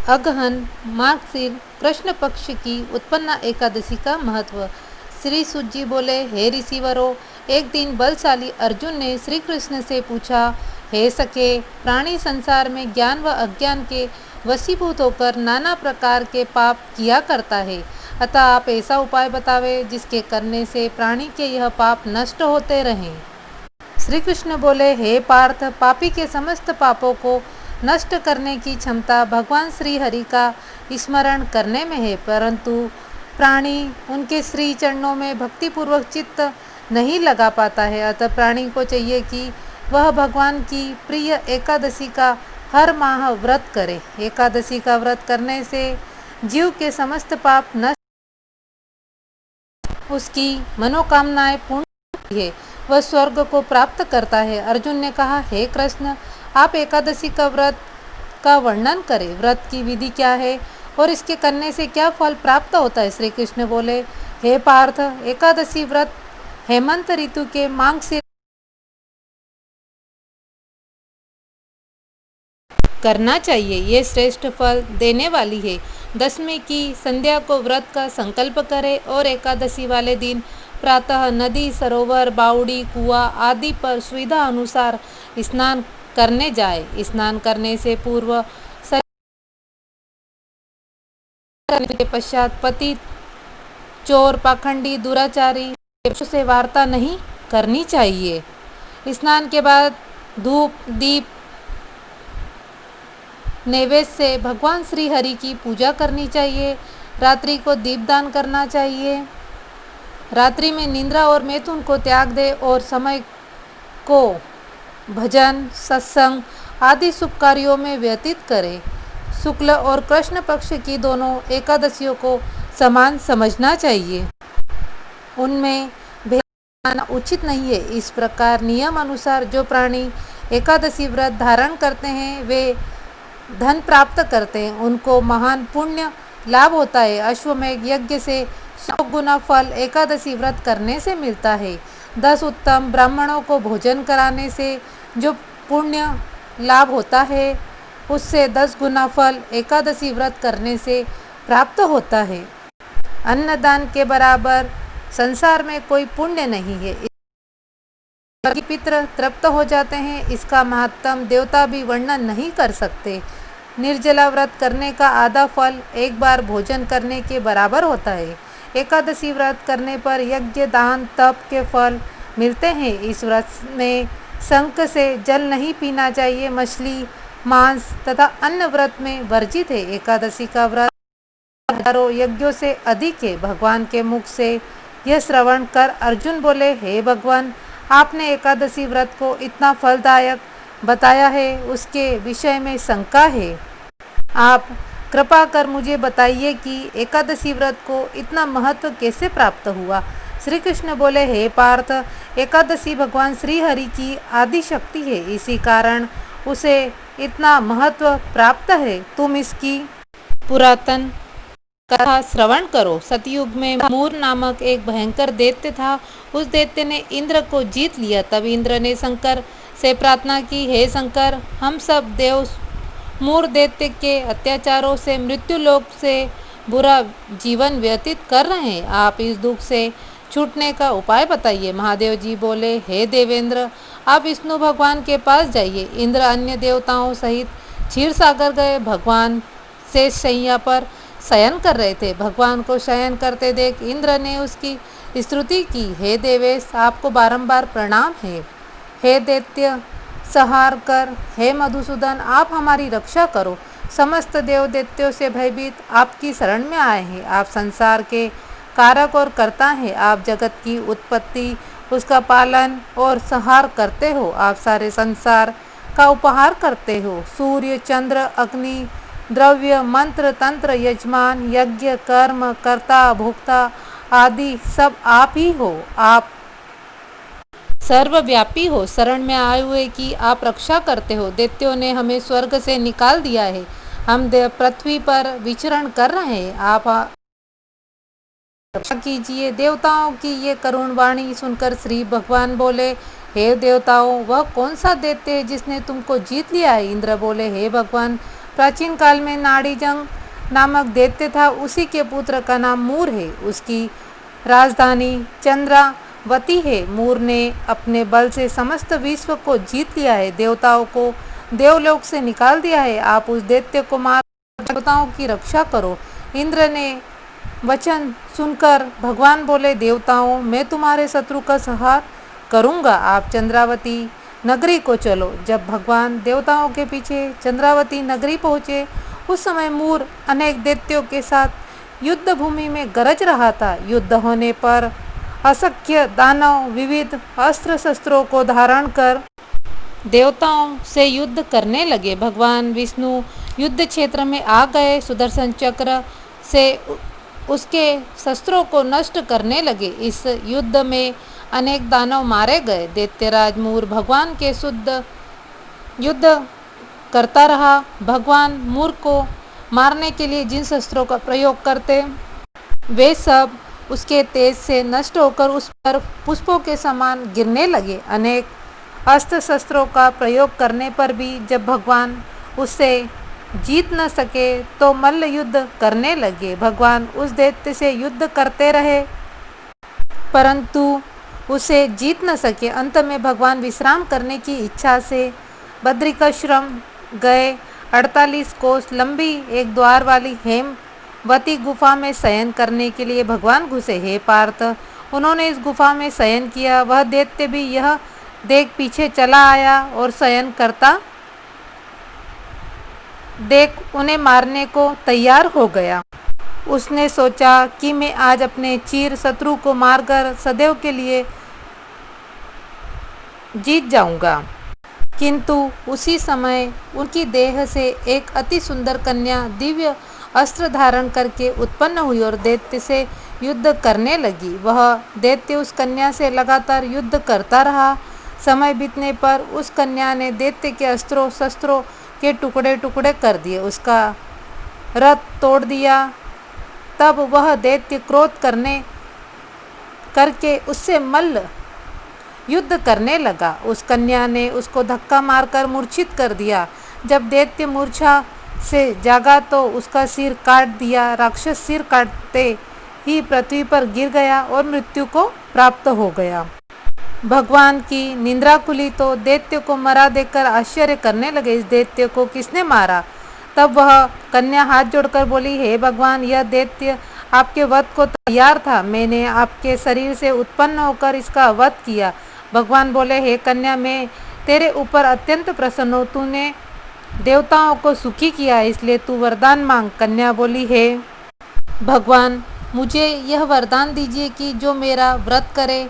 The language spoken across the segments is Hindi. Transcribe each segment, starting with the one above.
अगहन मार्गशीर कृष्ण पक्ष की उत्पन्ना एकादशी का महत्व। श्री सूत जी बोले, हे ऋषिवरों, एक दिन बलशाली अर्जुन ने श्री कृष्ण से पूछा, हे सखे, प्राणी संसार में ज्ञान व अज्ञान के वशीभूत होकर नाना प्रकार के पाप किया करता है, अतः आप ऐसा उपाय बतावे जिसके करने से प्राणी के यह पाप नष्ट होते रहें। श्री कृष्ण बोले, हे पार्थ, पापी के समस्त पापों को नष्ट करने की क्षमता भगवान श्री हरि का स्मरण करने में है, परंतु प्राणी उनके श्री चरणों में भक्तिपूर्वक चित्त नहीं लगा पाता है। अतः प्राणी को चाहिए कि वह भगवान की प्रिय एकादशी का हर माह व्रत करे। एकादशी का व्रत करने से जीव के समस्त पाप नष्ट, उसकी मनोकामनाएं पूर्ण होती है, वह स्वर्ग को प्राप्त करता है। अर्जुन ने कहा, हे कृष्ण, आप एकादशी का व्रत का वर्णन करें। व्रत की विधि क्या है और इसके करने से क्या फल प्राप्त होता है? श्री कृष्ण बोले, हे पार्थ, एकादशी व्रत हेमंत ऋतु के मांग से करना चाहिए, ये श्रेष्ठ फल देने वाली है। दशमी की संध्या को व्रत का संकल्प करे और एकादशी वाले दिन प्रातः नदी, सरोवर, बावड़ी, कुआं आदि पर सुविधा अनुसार स्नान करने जाए। स्नान करने से पूर्व करने के पश्चात पति, चोर, पाखंडी, दुराचारी से वार्ता नहीं करनी चाहिए। स्नान के बाद धूप, दीप, नैवेद्य से भगवान श्री हरि की पूजा करनी चाहिए। रात्रि को दीपदान करना चाहिए। रात्रि में निद्रा और मैथुन को त्याग दे और समय को भजन, सत्संग आदि शुभ कार्यों में व्यतीत करे। शुक्ल और कृष्ण पक्ष की दोनों एकादशियों को समान समझना चाहिए, उनमें भेद करना उचित नहीं है। इस प्रकार नियम अनुसार जो प्राणी एकादशी व्रत धारण करते हैं वे धन प्राप्त करते हैं, उनको महान पुण्य लाभ होता है। अश्वमेध यज्ञ से 100 गुना फल एकादशी व्रत करने से मिलता है। 10 उत्तम ब्राह्मणों को भोजन कराने से जो पुण्य लाभ होता है उससे 10 गुना फल एकादशी व्रत करने से प्राप्त होता है। अन्नदान के बराबर संसार में कोई पुण्य नहीं है। पितृ तृप्त हो जाते हैं, इसका महत्तम देवता भी वर्णन नहीं कर सकते। निर्जला व्रत करने का आधा फल एक बार भोजन करने के बराबर होता है। एकादशी व्रत करने पर यज्ञ, दान, तप के फल मिलते हैं। इस व्रत में शंख से जल नहीं पीना चाहिए। मछली, मांस तथा अन्न व्रत में वर्जित है। एकादशी का व्रत हजारों यज्ञों से अधिक है। भगवान के मुख से यह श्रवण कर अर्जुन बोले, हे भगवान, आपने एकादशी व्रत को इतना फलदायक बताया है, उसके विषय में शंका है। आप कृपा कर मुझे बताइए कि एकादशी व्रत को इतना महत्व कैसे प्राप्त हुआ। श्री कृष्ण बोले, हे पार्थ, एकादशी भगवान श्री हरि की आदि शक्ति है, इसी कारण उसे इतना महत्व प्राप्त है। तुम इसकी पुरातन कथा श्रवण करो। सतयुग में मूर नामक एक भयंकर दैत्य था। उस दैत्य ने इंद्र को जीत लिया। तब इंद्र ने शंकर से प्रार्थना की, हे शंकर, हम सब देव मूर दैत्य के अत्याचारों से मृत्युलोक से बुरा जीवन व्यतीत कर रहे हैं, आप इस दुख से छूटने का उपाय बताइए। महादेव जी बोले, हे देवेंद्र, आप विष्णु भगवान के पास जाइए। इंद्र अन्य देवताओं सहित क्षीर सागर गए। भगवान शेष शैया पर शयन कर रहे थे। भगवान को शयन करते देख इंद्र ने उसकी स्तुति की, हे देवेश, आपको बारंबार प्रणाम है। हे दैत्य संहार कर, हे मधुसूदन, आप हमारी रक्षा करो। समस्त देव दैत्यों से भयभीत आपकी शरण में आए हैं। आप संसार के कारक और कर्ता हैं। आप जगत की उत्पत्ति, उसका पालन और संहार करते हो। आप सारे संसार का उपहार करते हो। सूर्य, चंद्र, अग्नि, द्रव्य, मंत्र, तंत्र, यजमान, यज्ञ, कर्म, कर्ता, भोक्ता आदि सब आप ही हो। आप सर्वव्यापी हो। शरण में आए हुए की आप रक्षा करते हो। दैत्यों ने हमें स्वर्ग से निकाल दिया है। हम पृथ्वी पर विचरण कर रहे हैं। आप रक्षा कीजिए। देवताओं की ये करुण वाणी सुनकर श्री भगवान बोले, हे देवताओं, वह कौन सा दैत्य है जिसने तुमको जीत लिया है? इंद्र बोले, हे भगवान, प्राचीन काल में नाड़ीजंग नामक दैत्य था, उसी के पुत्र का नाम मूर है। उसकी राजधानी चंद्रावती है। मूर ने अपने बल से समस्त विश्व को जीत लिया है, देवताओं को देवलोक से निकाल दिया है। आप उस दैत्य को मार देवताओं की रक्षा करो। इंद्र ने वचन सुनकर भगवान बोले, देवताओं, मैं तुम्हारे शत्रु का संहार करूंगा, आप चंद्रावती नगरी को चलो। जब भगवान देवताओं के पीछे चंद्रावती नगरी पहुँचे, उस समय मूर अनेक दैत्यों के साथ युद्ध भूमि में गरज रहा था। युद्ध होने पर असंख्य दानव विविध अस्त्र शस्त्रों को धारण कर देवताओं से युद्ध करने लगे। भगवान विष्णु युद्ध क्षेत्र में आ गए, सुदर्शन चक्र से उसके शस्त्रों को नष्ट करने लगे। इस युद्ध में अनेक दानव मारे गए। दैत्यराज मूर भगवान के शुद्ध युद्ध करता रहा। भगवान मूर को मारने के लिए जिन शस्त्रों का प्रयोग करते, वे सब उसके तेज से नष्ट होकर उस पर पुष्पों के समान गिरने लगे। अनेक अस्त्र शस्त्रों का प्रयोग करने पर भी जब भगवान उससे जीत न सके तो मल्ल युद्ध करने लगे। भगवान उस दैत्य से युद्ध करते रहे, परंतु उसे जीत न सके। अंत में भगवान विश्राम करने की इच्छा से बद्रिकाश्रम गए। 48 कोस लंबी एक द्वार वाली हेमवती गुफा में शयन करने के लिए भगवान घुसे। हे पार्थ, उन्होंने इस गुफा में शयन किया। वह दैत्य भी यह देख पीछे चला आया और शयन करता देख उन्हें मारने को तैयार हो गया। उसने सोचा कि मैं आज अपने चीर शत्रु को मारकर सदैव के लिए जीत जाऊंगा। किंतु उसी समय उनकी देह से एक अति सुंदर कन्या दिव्य अस्त्र धारण करके उत्पन्न हुई और दैत्य से युद्ध करने लगी। वह दैत्य उस कन्या से लगातार युद्ध करता रहा। समय बीतने पर उस कन्या ने दैत्य के अस्त्रों शस्त्रों के टुकड़े टुकड़े कर दिए, उसका रथ तोड़ दिया। तब वह दैत्य क्रोध करके उससे मल्ल युद्ध करने लगा। उस कन्या ने उसको धक्का मारकर मूर्छित कर दिया। जब दैत्य मूर्छा से जागा तो उसका सिर काट दिया। राक्षस सिर काटते ही पृथ्वी पर गिर गया और मृत्यु को प्राप्त हो गया। भगवान की निंद्रा खुली तो दैत्य को मरा देखकर आश्चर्य करने लगे, इस दैत्य को किसने मारा? तब वह कन्या हाथ जोड़कर बोली, हे भगवान, यह दैत्य आपके वध को तैयार था। मैंने आपके शरीर से उत्पन्न होकर इसका वध किया। भगवान बोले, हे कन्या, मैं तेरे ऊपर अत्यंत प्रसन्न हूँ। तूने देवताओं को सुखी किया, इसलिए तू वरदान मांग। कन्या बोली, हे भगवान, मुझे यह वरदान दीजिए कि जो मेरा व्रत करे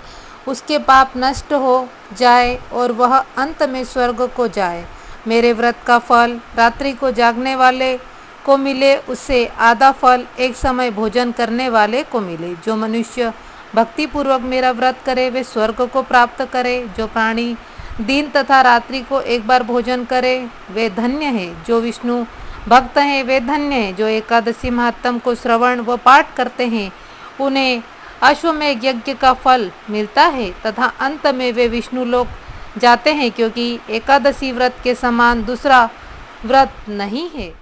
उसके पाप नष्ट हो जाए और वह अंत में स्वर्ग को जाए। मेरे व्रत का फल रात्रि को जागने वाले को मिले, उससे आधा फल एक समय भोजन करने वाले को मिले। जो मनुष्य भक्तिपूर्वक मेरा व्रत करे वे स्वर्ग को प्राप्त करे। जो प्राणी दिन तथा रात्रि को एक बार भोजन करे वे धन्य है। जो विष्णु भक्त हैं वे धन्य हैं। जो एकादशी महात्म को श्रवण व पाठ करते हैं उन्हें अश्वमेध यज्ञ का फल मिलता है तथा अंत में वे विष्णु लोक जाते हैं, क्योंकि एकादशी व्रत के समान दूसरा व्रत नहीं है।